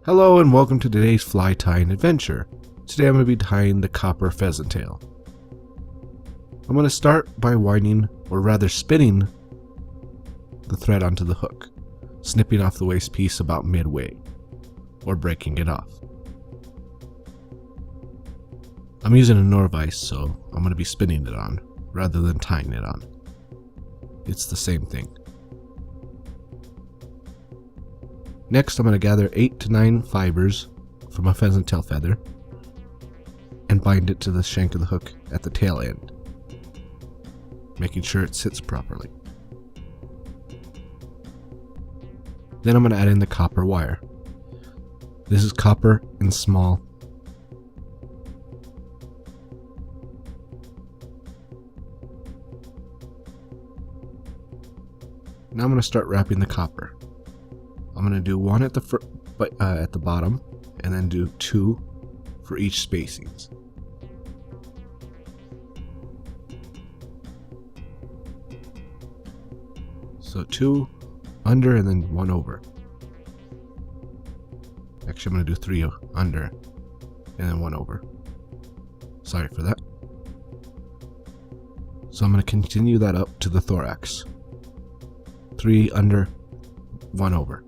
Hello and welcome to today's fly tying adventure. Today I'm going to be tying the copper pheasant tail. I'm going to start by winding, or rather spinning, the thread onto the hook, snipping off the waist piece about midway, or breaking it off. I'm using a Norvise, so I'm going to be spinning it on, rather than tying it on. It's the same thing. Next, I'm going to gather 8 to 9 fibers from a pheasant tail feather and bind it to the shank of the hook at the tail end, making sure it sits properly. Then I'm going to add in the copper wire. This is copper in small. Now I'm going to start wrapping the copper. I'm going to do one at the bottom, and then do 2 for each spacings. So 2 under and then 1 over. Actually, I'm going to do 3 under and then 1 over. Sorry for that. So I'm going to continue that up to the thorax. 3 under, 1 over.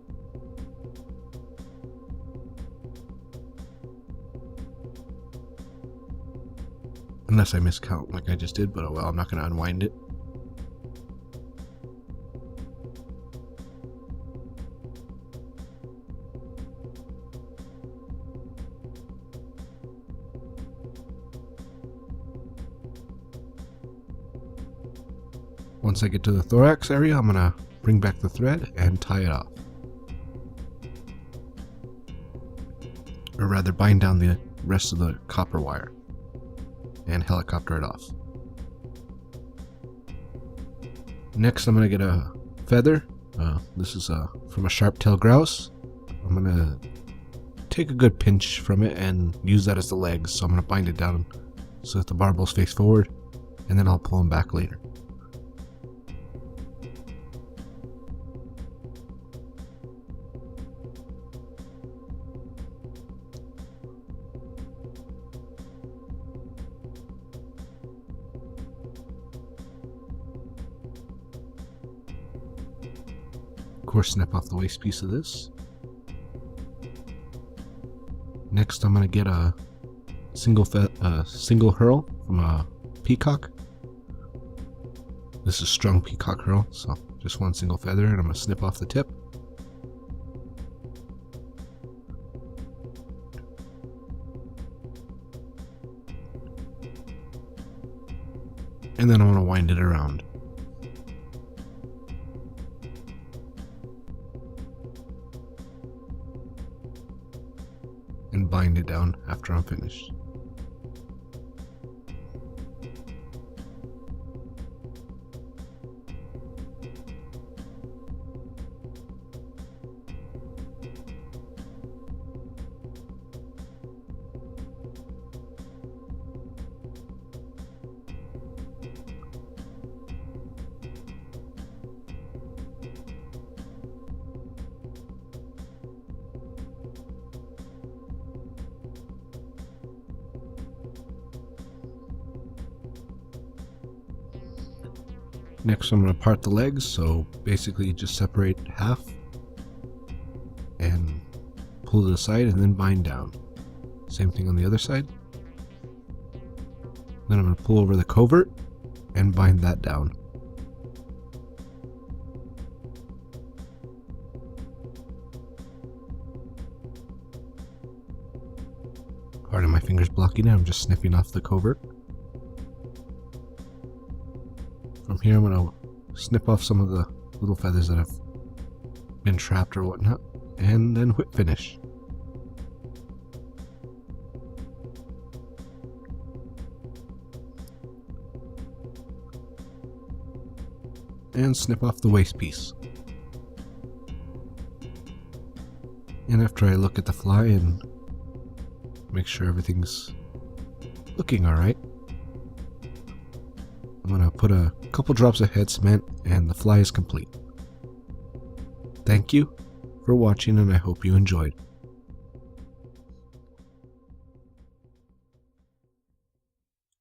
Unless I miscount like I just did, but oh well, I'm not going to unwind it. Once I get to the thorax area, I'm going to bring back the thread and tie it off. Or rather, bind down the rest of the copper wire and helicopter it off. Next, I'm going to get a feather. This is from a Sharptail grouse. I'm going to take a good pinch from it and use that as the legs. So I'm going to bind it down so that the barbels face forward, and then I'll pull them back later. Of course, snip off the waist piece of this. Next, I'm going to get a single Herl from a Peacock. This is strung Peacock Herl, so just one single feather, and I'm going to snip off the tip. And then I'm going to wind it around. And bind it down after I'm finished. Next, I'm going to part the legs, so basically just separate half and pull to the side and then bind down. Same thing on the other side. Then I'm going to pull over the covert and bind that down. Pardon my fingers blocking it, I'm just snipping off the covert. From here, I'm going to snip off some of the little feathers that have been trapped or whatnot, and then whip finish. And snip off the waist piece. And after I look at the fly and make sure everything's looking alright, I'm going to put a couple drops of head cement and the fly is complete. Thank you for watching, and I hope you enjoyed.